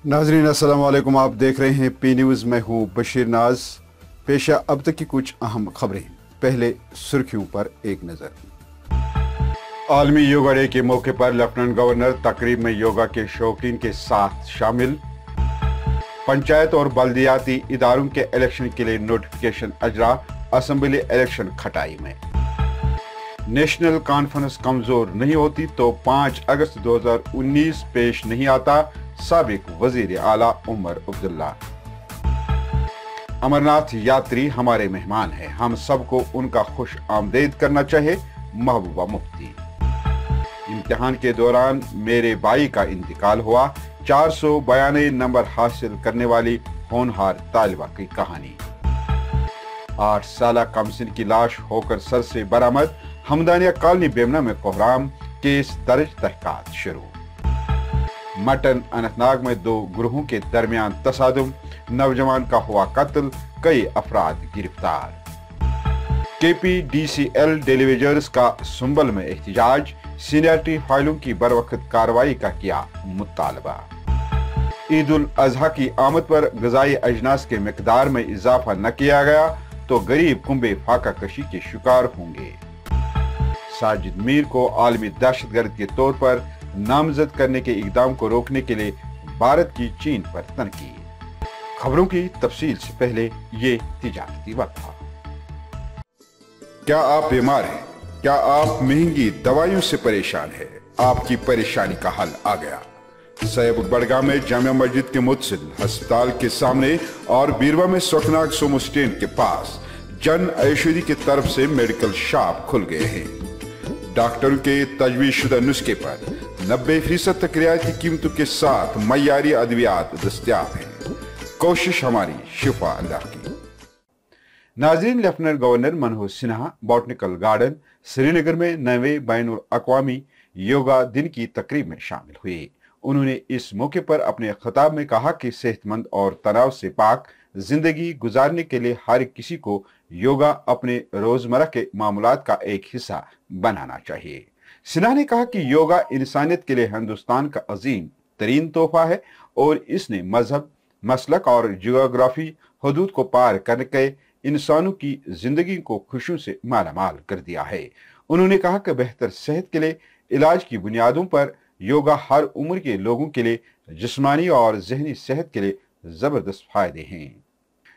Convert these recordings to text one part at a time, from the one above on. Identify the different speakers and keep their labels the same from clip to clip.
Speaker 1: नाजरीन अस्सलाम वालेकुम, आप देख रहे हैं पी न्यूज़। मैं हूं बशीर नाज। पेशा अब तक की कुछ अहम खबरें। पहले सुर्खियों पर एक नजर। आलमी योगा डे के मौके पर लेफ्टिनेंट गवर्नर तकरीब में योगा के शौकीन के साथ शामिल। पंचायत और बल्दियाती इदारों के इलेक्शन के लिए नोटिफिकेशन अजरा, असेंबली इलेक्शन खटाई में। नेशनल कॉन्फ्रेंस कमजोर नहीं होती तो 5 अगस्त 2019 पेश नहीं आता, साबिक वजीर आला उमर अब्दुल्ला। अमरनाथ यात्री हमारे मेहमान हैं, हम सबको उनका खुश आमदेद करना चाहिए, महबूबा मुफ्ती। इम्तिहान के दौरान मेरे भाई का इंतकाल हुआ, 492 नंबर हासिल करने वाली होनहार तालिबा की कहानी। 8 साल कमसिन की लाश होकर सर से बरामद, हमदानिया कॉलोनी बेमना में कोहराम, केस दर्ज, तहकीकात शुरू। मटन अनंतनाग में 2 गुरोहों के दरमियान तसादुम, नौजवान का हुआ कत्ल, कई अफराद गिरफ्तार। KPDCL टेलीविजर्स का सुंबल में एहतजाज, सीनियरिटी फाइलों की बरवक्त कार्रवाई का किया मुतालबा। ईद उल अजहा की आमद पर ग़िज़ाई अजनास के मिकदार में इजाफा न किया गया तो गरीब कुंबे फाका कशी के शिकार होंगे। साजिद मीर को आलमी दहशतगर्द के तौर पर नामजद करने के इकदाम को रोकने के लिए भारत की चीन पर तनकीद। खबरों की तफसील से पहले ये तिजारती वक्त था। क्या आप बीमार हैं? क्या आप महंगी दवाइयों से परेशान हैं? आपकी परेशानी का हल आ गया। सैयद बड़गांव में जामिया मस्जिद के मुतसिल अस्पताल के सामने और बीरवा में सोखनाग सोमो स्टैंड के पास जन औषधि की तरफ से मेडिकल शॉप खुल गए हैं। डॉक्टरों के तजवीज़ शुदा नुस्खे पर 90% तक रियायती कीमतों के साथ मयारी अद्वियात दस्तयाब हैं। कोशिश हमारी, शिफा अल्लाह की। नाज़रीन, लेफ्टिनेंट गवर्नर मनोहर सिन्हा बॉटनिकल गार्डन श्रीनगर में 9वें बैनुल अक़वामी योगा दिन की तकरीब में शामिल हुए। उन्होंने इस मौके पर अपने खिताब में कहा कि सेहतमंद और तनाव से पाक जिंदगी गुजारने के लिए हर किसी को योगा अपने रोजमर्रा के मामूलात का एक हिस्सा बनाना चाहिए। सिन्हा ने कहा कि योगा इंसानियत के लिए हिंदुस्तान का अजीम तरीन तोहफा है और इसने मजहब, मसलक और जियोग्राफी हदूद को पार करके इंसानों की जिंदगी को खुशियों से मालामाल कर दिया है। उन्होंने कहा कि बेहतर सेहत के लिए इलाज की बुनियादों पर योगा हर उम्र के लोगों के लिए जिस्मानी और जहनी सेहत के लिए जबरदस्त फायदे हैं।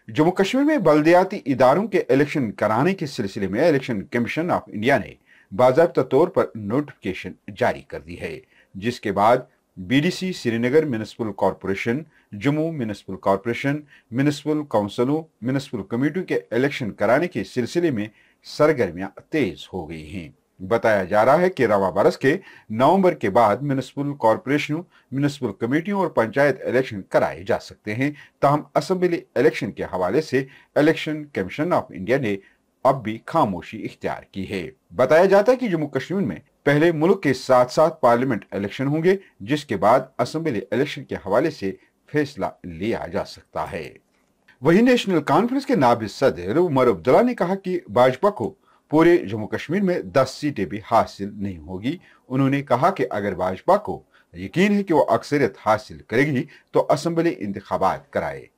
Speaker 1: जम्मू कश्मीर में बल्दियाती इदारों के इलेक्शन कराने के सिलसिले में इलेक्शन कमीशन ऑफ इंडिया ने बाज़ाब्ता तौर पर नोटिफिकेशन जारी कर दी है, जिसके बाद BDC Srinagar municipal corporation, Jammu municipal corporation, municipal काउंसिलों, म्युनिसिपल कमेटियों के इलेक्शन कराने के सिलसिले में सरगर्मियां तेज हो गई हैं। बताया जा रहा है कि रवां बरस के नवंबर के बाद म्युनिसिपल कॉरपोरेशनों, म्युनिसिपल कमेटियों और पंचायत इलेक्शन कराए जा सकते हैं। ताहम असेंबली इलेक्शन के हवाले से इलेक्शन कमीशन ऑफ इंडिया ने अब भी खामोशी इख्तियार की है। बताया जाता है कि जम्मू कश्मीर में पहले मुल्क के साथ साथ पार्लियामेंट इलेक्शन होंगे, जिसके बाद असेंबली इलेक्शन के हवाले से फैसला लिया जा सकता है। वहीं नेशनल कॉन्फ्रेंस के नायब सदर उमर अब्दुल्ला ने कहा कि भाजपा को पूरे जम्मू कश्मीर में 10 सीटें भी हासिल नहीं होगी। उन्होंने कहा कि अगर भाजपा को यकीन है कि वो अक्सरियत हासिल करेगी तो असेंबली इंतखाबात कराए।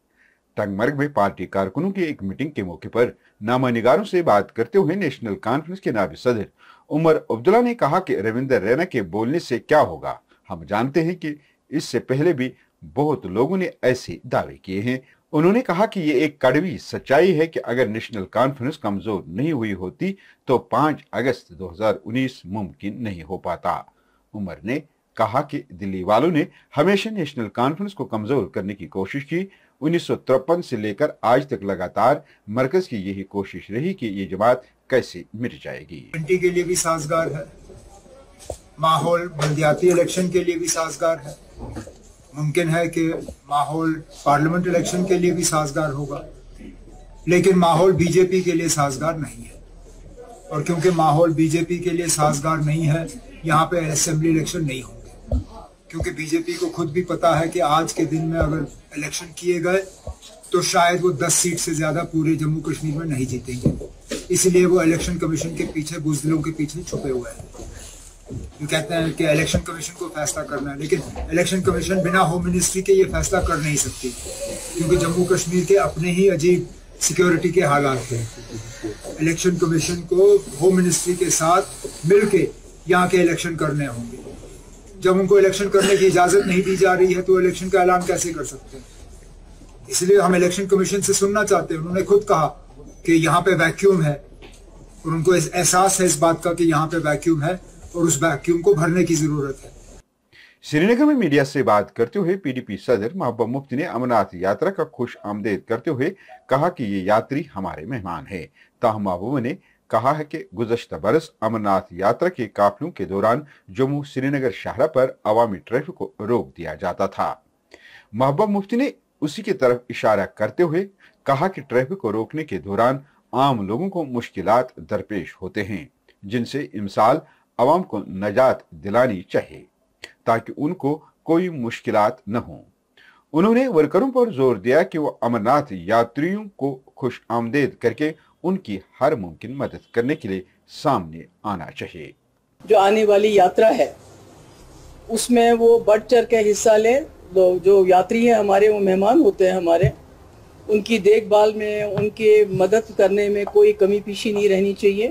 Speaker 1: टंगमर्ग में पार्टी कारकुनों की एक मीटिंग के मौके पर नामानिगारों से बात करते हुए नेशनल कॉन्फ्रेंस के नायब सदर उमर अब्दुल्ला ने कहा कि रविंदर रैना के बोलने से क्या होगा, हम जानते हैं कि इससे पहले भी बहुत लोगों ने ऐसे दावे किए हैं। उन्होंने कहा कि ये एक कड़वी सच्चाई है कि अगर नेशनल कॉन्फ्रेंस कमजोर नहीं हुई होती तो 5 अगस्त 2019 मुमकिन नहीं हो पाता। उमर ने कहा कि दिल्ली वालों ने हमेशा नेशनल कॉन्फ्रेंस को कमजोर करने की कोशिश की। 1953 से लेकर आज तक लगातार मरकज की यही कोशिश रही कि ये जमात कैसे मिट जाएगी।
Speaker 2: पार्टी के लिए भी साजगार है, माहौल बल्दियाती इलेक्शन के लिए भी साजगार है, मुमकिन है कि माहौल पार्लियामेंट इलेक्शन के लिए भी साजगार होगा, लेकिन माहौल बीजेपी के लिए साजगार नहीं है। और क्योंकि माहौल बीजेपी के लिए साजगार नहीं है, यहाँ पे असेंबली इलेक्शन नहीं होंगे, क्योंकि बीजेपी को खुद भी पता है कि आज के दिन में अगर इलेक्शन किए गए तो शायद वो 10 सीट से ज्यादा पूरे जम्मू कश्मीर में नहीं जीतेंगे। इसलिए वो इलेक्शन कमीशन के पीछे, बुज़दिलों के पीछे छुपे हुए हैं। یہ کہتے ہیں کہ الیکشن کمیشن کو فیصلہ کرنا ہے، لیکن الیکشن کمیشن بنا ہوم منسٹری کے یہ فیصلہ کر نہیں سکتی، کیونکہ جموں کشمیر کے اپنے ہی عجیب سیکیورٹی کے حالات ہیں۔ الیکشن کمیشن کو ہوم منسٹری کے ساتھ مل کے یہاں کے الیکشن کرنے ہوں گے۔ جب ان کو الیکشن کرنے کی اجازت نہیں دی جا رہی ہے تو الیکشن کا اعلان کیسے کر سکتے ہیں؟ اس لیے ہم الیکشن کمیشن سے سننا چاہتے ہیں۔ انہوں نے خود کہا کہ یہاں پہ ویکیوم ہے، اور ان کو احساس ہے اس بات کا کہ یہاں پہ ویکیوم ہے اور اس ویکیوم کو بھرنے کی ضرورت ہے۔
Speaker 1: سری نگر میں میڈیا سے بات کرتے ہوئے پی ڈی پی صدر محبوبہ مفتی نے امرناتھ یاترا کا خوش آمدید کرتے ہوئے کہا کہ یہ یاتری ہمارے مہمان ہیں۔ تاہم محبوبہ نے کہا ہے کہ گزشتہ برس امرناتھ یاترا کے قافلوں کے دوران جموں سری نگر شاہراہ پر عوامی ٹریفک کو روک دیا جاتا تھا۔ محبوبہ مفتی نے اسی کی طرف اشارہ کرتے ہوئے کہا کہ ٹریفک کو روکنے کے دوران عام لوگوں کو مشکلات درپیش ہوتے ہیں، جن سے امسال عوام کو نجات دلانی چاہیے تاکہ ان کو کوئی مشکلات نہ ہوں۔ انہوں نے ورکروں پر زور دیا کہ وہ امرناتھ یاتریوں کو خوش آمدید کر کے ان کی ہر ممکن مدد کرنے کے لیے سامنے آنا چاہیے۔
Speaker 3: جو آنے والی یاترا ہے اس میں وہ بڑھ چڑھ کے حصہ لیں، جو یاتری ہیں ہمارے، وہ مہمان ہوتے ہیں ہمارے، ان کی دیکھ بھال میں، ان کی مدد کرنے میں کوئی کمی پیشی نہیں رہنی چاہیے۔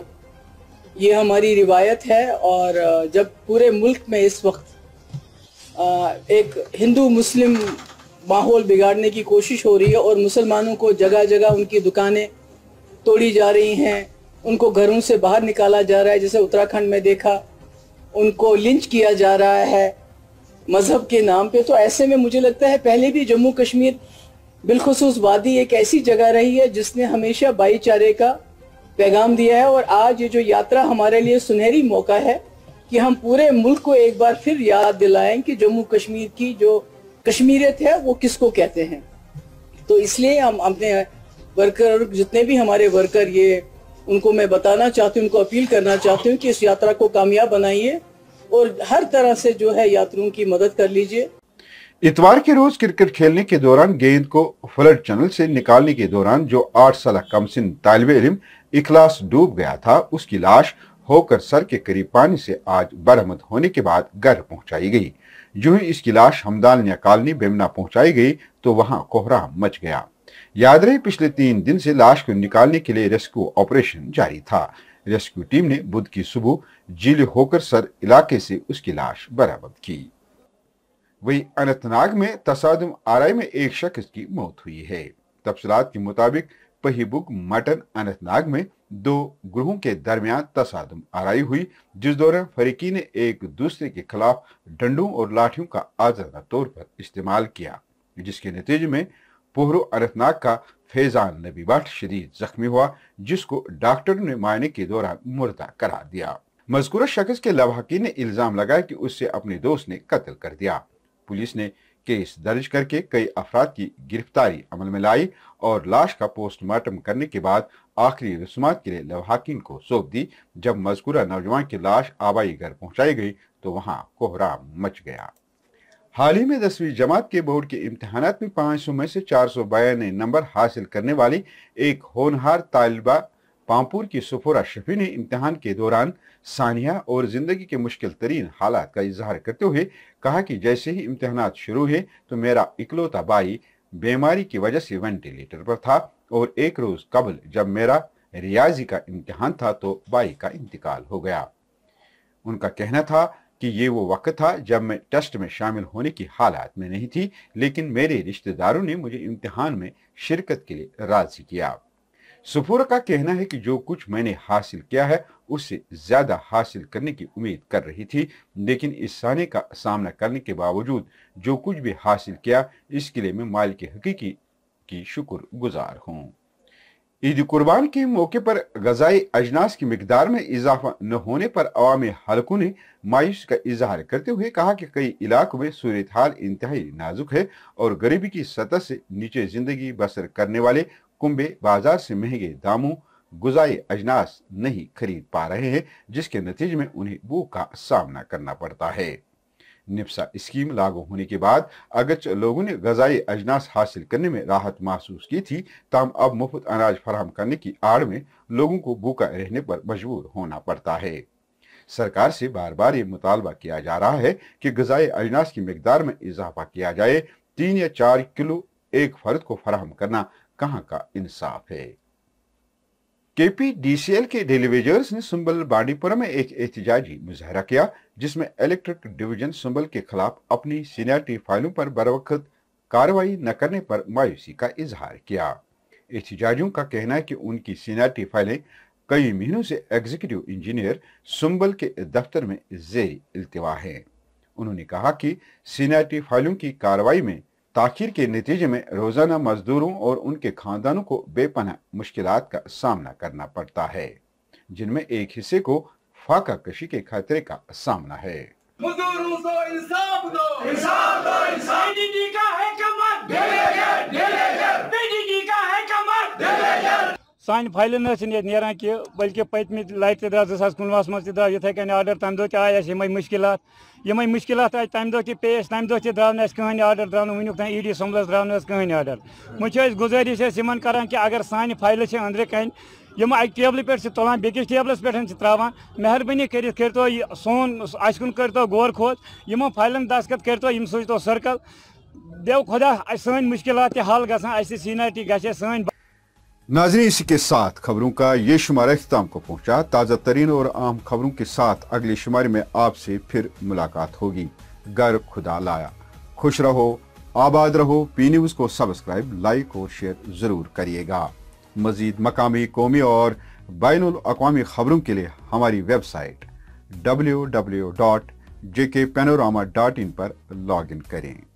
Speaker 3: یہ ہماری روایت ہے، اور جب پورے ملک میں اس وقت ایک ہندو مسلم ماحول بگاڑنے کی کوشش ہو رہی ہے اور مسلمانوں کو جگہ جگہ ان کی دکانیں توڑی جا رہی ہیں، ان کو گھروں سے باہر نکالا جا رہا ہے، جیسے اتراکھنڈ میں دیکھا، ان کو لنچ کیا جا رہا ہے مذہب کے نام پہ، تو ایسے میں مجھے لگتا ہے پہلے بھی جموں کشمیر بالخصوص وادی ایک ایسی جگہ رہی ہے جس نے ہمیشہ بھائی چارے کا پیغام دیا ہے، اور آج یہ جو یاترا ہمارے لیے سنہری موقع ہے کہ ہم پورے ملک کو ایک بار پھر یاد دلائیں کہ جموں کشمیر کی جو کشمیریت ہے وہ کس کو کہتے ہیں۔ تو اس لیے ہم اپنے ورکر، جتنے بھی ہمارے ورکر، یہ ان کو میں بتانا چاہتی ہوں، ان کو اپیل کرنا چاہتی ہوں کہ اس یاترا کو کامیاب بنائیے اور ہر طرح سے جو ہے یاتریوں کی مدد کر لیجئے۔
Speaker 1: اتوار کے روز کرکٹ کھیلنے کے دوران گیند کو فلڈ چینل سے نکالنے کے دوران جو 8 سالہ کم سن طالب علم اخلاص ڈوب گیا تھا، اس کی لاش ہوکر سر کے قریب پانی سے آج برآمد ہونے کے بعد گھر پہنچائی گئی۔ جو ہی اس کی لاش ہمدانیہ کالونی بیمنا پہنچائی گئی تو وہاں کوہرام مچ گیا۔ یاد رہے پچھلے 3 دن سے لاش کو نکالنے کے لیے ریسکیو آپریشن جاری تھا۔ ریسکیو ٹیم نے بدھ کی صبح جیل ہوکر سر علاقے سے اس کی لاش برآمد کی۔ وہی اننت ناگ میں تصادم آرائی میں ایک شخص کی موت ہوئی ہے۔ تفصیلات کے مطابق پہی بگ مٹن اننت ناگ میں 2 گروہوں کے درمیان تصادم آرائی ہوئی، جس دوران فریقین نے ایک دوسرے کے خلاف ڈنڈوں اور لاٹھیوں کا آزادہ طور پر استعمال کیا، جس کے نتیجے میں پہرو اننت ناگ کا فیضان نبی بٹ شدید زخمی ہوا، جس کو ڈاکٹروں نے معائنے کے دوران مردہ قرار دیا۔ مذکورہ شخص کے لواحقین نے الزام لگایا کہ اس سے اپنے دوست نے قتل کر دیا۔ پولیس نے کیس درج کر کے کئی افراد کی گرفتاری عمل میں لائی اور لاش کا پوسٹ مارٹم کرنے کے بعد آخری رسومات کے لیے لواحقین کو سونپ دی۔ جب مذکورہ نوجوان کی لاش آبائی گھر پہنچائی گئی تو وہاں کوہرام مچ گیا۔ حال ہی میں 10ویں جماعت کے بورڈ کے امتحانات میں 500 میں سے 492 نمبر حاصل کرنے والی ایک ہونہار طالبہ پامپور کی سفورہ شفیع نے امتحان کے دوران سانحہ اور زندگی کے مشکل ترین حالات کا اظہار کرتے ہوئے کہا کہ جیسے ہی امتحانات شروع ہوئے تو میرا اکلوتا بھائی بیماری کی وجہ سے وینٹیلیٹر پر تھا، اور ایک روز قبل جب میرا ریاضی کا امتحان تھا تو بھائی کا انتقال ہو گیا۔ ان کا کہنا تھا کہ یہ وہ وقت تھا جب میں ٹیسٹ میں شامل ہونے کی حالات میں نہیں تھی، لیکن میرے رشتہ داروں نے مجھے امتحان میں شرکت کے لیے راضی کیا۔ سفورہ کا کہنا ہے کہ جو کچھ میں نے حاصل کیا ہے اس سے زیادہ حاصل کرنے کی امید کر رہی تھی، لیکن اس سانحے کا سامنا کرنے کے باوجود جو کچھ بھی حاصل کیا اس کے لیے میں مالک حقیقی کی شکر گزار ہوں۔ عید قربان کے موقع پر غذائی اجناس کی مقدار میں اضافہ نہ ہونے پر عوامی حلقوں نے مایوسی کا اظہار کرتے ہوئے کہا کہ کئی علاقوں میں صورتحال انتہائی نازک ہے اور غریبی کی سطح سے نیچے زندگی بسر کرنے والے کنبے بازار سے مہنگے داموں غذائی اجناس نہیں خرید پا رہے ہیں، جس کے نتیجے میں انہیں بھوک کا سامنا کرنا پڑتا ہے۔ نپسا اسکیم لاگو ہونے کے بعد اگرچہ لوگوں نے غذائی اجناس حاصل کرنے میں راحت محسوس کی تھی، تاہم اب مفت اناج فراہم کرنے کی آڑ میں لوگوں کو بھوکا رہنے پر مجبور ہونا پڑتا ہے۔ सरकार से बार बार ये मुतालबा किया जा रहा है कि ग़िज़ाई अजनास की मिकदार में इजाफा किया जाए। 3 या 4 किलो एक फर्द को फराहम करना कहाँ का इंसाफ है। KPDCL के डेलीवेजर्स ने सुंबल बांडीपुरा में एक एहतजाजी मुजाहरा किया, जिसमें इलेक्ट्रिक डिवीजन सुंबल के खिलाफ अपनी सीनियरिटी फाइलों पर बरवक्त कार्रवाई न करने पर मायूसी का इजहार किया। एहतजाजियों का कहना है कि उनकी सीनियरिटी फाइलें कई महीनों से एग्जीक्यूटिव इंजीनियर सुंबल के दफ्तर में ज़ेर इल्तिवा हैं। उन्होंने कहा कि सीनियरिटी फाइलों की कार्रवाई में ताखीर के नतीजे में रोजाना मजदूरों और उनके खानदानों को बेपनाह मुश्किलात का सामना करना पड़ता है, जिनमें एक हिस्से को फाका कशी के खतरे का सामना है।
Speaker 4: मजदूरों को इंसाफ दो, इंसाफ दो, इंसाफ। PDD का है कमर, PDD का है कमर।
Speaker 5: सान फाइलन नेरान कि बल्कि पतम लटि द्रा 2019 मज द्रा इथे कन आर्डर तम दो आय यम मुश्किल आय तम दो पे तम दो द्राव कहीं आर्डर द्राव वुक तक ED सुंबलस द्राव कहीं आर्डर वो गुजारिश करान कि अगर सान फाइल अंदर कन यम अक टेबल पे तुलान बेकिस टेबलस पे त्रावान मेहरबानी करो सोन अन करो गौर खोज यमो फाइलन दस्तखत करो यम सूचो सर्कल देव खुदा सन मुश्किलात हल ग सीनियरिटी ग सन।
Speaker 1: नाज़रीन, इसी के साथ खबरों का ये शुमारा इख्तिताम को पहुंचा। ताज़ा तरीन और अहम खबरों के साथ अगले शुमारे में आपसे फिर मुलाकात होगी। घर खुदा लाया। खुश रहो, आबाद रहो। P न्यूज़ को सब्सक्राइब, लाइक और शेयर जरूर करिएगा। मजीद मकामी, कौमी और बैनुल अक़वामी खबरों के लिए हमारी वेबसाइट www.jkpanorama.in पर लॉग इन करें।